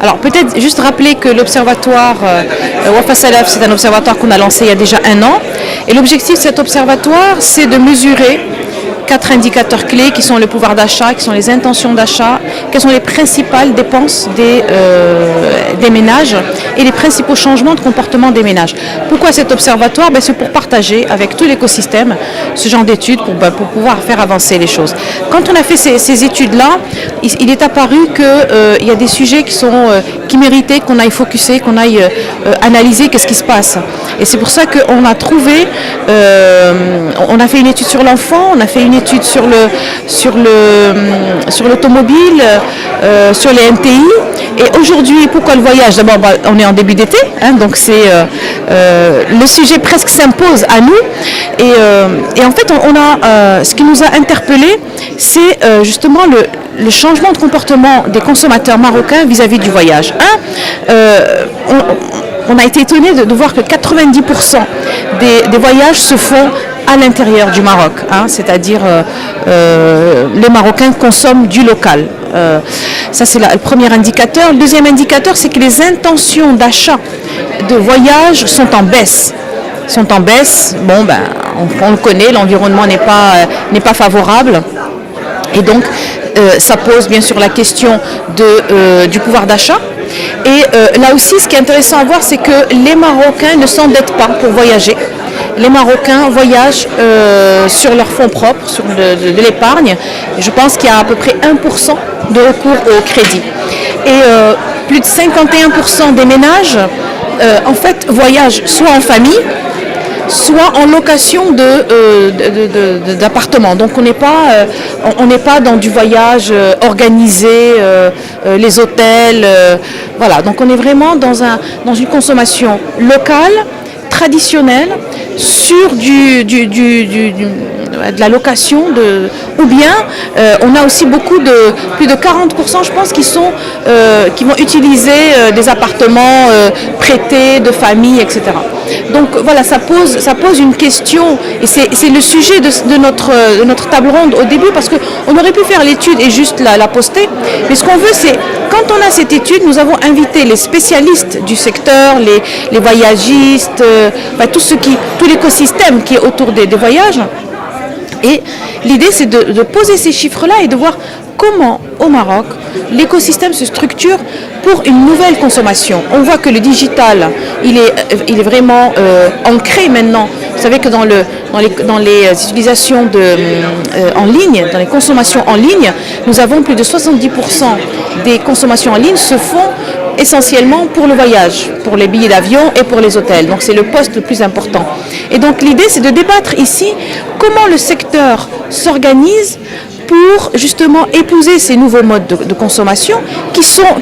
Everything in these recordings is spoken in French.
Alors peut-être juste rappeler que l'observatoire Wafa Salaf, c'est un observatoire qu'on a lancé il y a déjà 1 an. Et l'objectif de cet observatoire, c'est de mesurer 4 indicateurs clés qui sont le pouvoir d'achat, qui sont les intentions d'achat, quelles sont les principales dépenses des ménages et les principaux changements de comportement des ménages. Pourquoi cet observatoire? C'est pour partager avec tout l'écosystème ce genre d'études pour pouvoir faire avancer les choses. Quand on a fait ces études-là, il est apparu qu'il y a des sujets qui méritaient qu'on aille focuser, qu'on aille analyser qu'est-ce qui se passe. Et c'est pour ça qu'on a trouvé, on a fait une étude sur l'enfant, on a fait une étude sur l'automobile, sur les NTI. Et aujourd'hui, pourquoi le voyage? D'abord, on est en début d'été, donc le sujet presque s'impose à nous. Et en fait, ce qui nous a interpellés, c'est justement le changement de comportement des consommateurs marocains vis-à-vis du voyage. On a été étonné de voir que 90% des voyages se font à l'intérieur du Maroc, c'est-à-dire les Marocains consomment du local. Ça c'est le premier indicateur. Le deuxième indicateur, c'est que les intentions d'achat de voyage sont en baisse. On le connaît, l'environnement n'est pas favorable. Et donc, ça pose bien sûr la question du pouvoir d'achat. Et là aussi, ce qui est intéressant à voir, c'est que les Marocains ne s'endettent pas pour voyager. Les Marocains voyagent sur leurs fonds propres, sur de l'épargne. Je pense qu'il y a à peu près 1% de recours au crédit. Et plus de 51% des ménages, en fait, voyagent soit en famille, soit en location d'appartements. Donc on n'est pas dans du voyage organisé, les hôtels, voilà. Donc on est vraiment dans une consommation locale, traditionnelle, sur de la location, ou bien on a aussi plus de 40%, je pense, qui vont utiliser des appartements prêtés de famille, etc. Donc voilà, ça pose une question, et c'est le sujet de notre table ronde au début, parce qu'on aurait pu faire l'étude et juste la poster, mais ce qu'on veut, c'est, quand on a cette étude, nous avons invité les spécialistes du secteur, les voyagistes, tout l'écosystème qui est autour des voyages. Et l'idée, c'est de poser ces chiffres-là et de voir comment, au Maroc, l'écosystème se structure pour une nouvelle consommation. On voit que le digital, il est vraiment ancré maintenant. Vous savez que dans les utilisations en ligne, dans les consommations en ligne, nous avons plus de 70% des consommations en ligne se font essentiellement pour le voyage, pour les billets d'avion et pour les hôtels. Donc c'est le poste le plus important. Et donc l'idée, c'est de débattre ici comment le secteur s'organise pour justement épouser ces nouveaux modes de consommation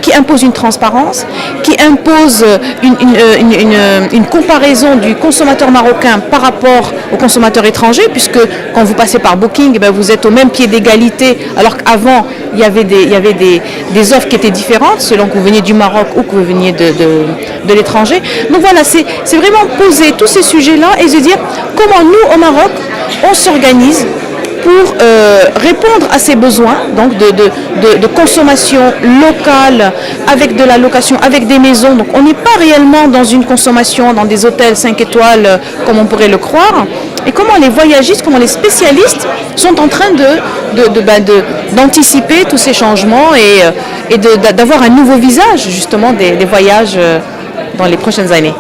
qui imposent une transparence, qui imposent une comparaison du consommateur marocain par rapport au consommateur étranger, puisque quand vous passez par Booking, vous êtes au même pied d'égalité, alors qu'avant, il y avait des offres qui étaient différentes selon que vous veniez du Maroc ou que vous veniez de l'étranger. Donc voilà, c'est vraiment poser tous ces sujets-là et se dire comment nous, au Maroc, on s'organise pour répondre à ces besoins, donc de consommation locale, avec de la location, avec des maisons. Donc on n'est pas réellement dans une consommation dans des hôtels 5 étoiles comme on pourrait le croire. Et comment les voyagistes, comment les spécialistes sont en train d'anticiper tous ces changements et d'avoir un nouveau visage justement des voyages dans les prochaines années.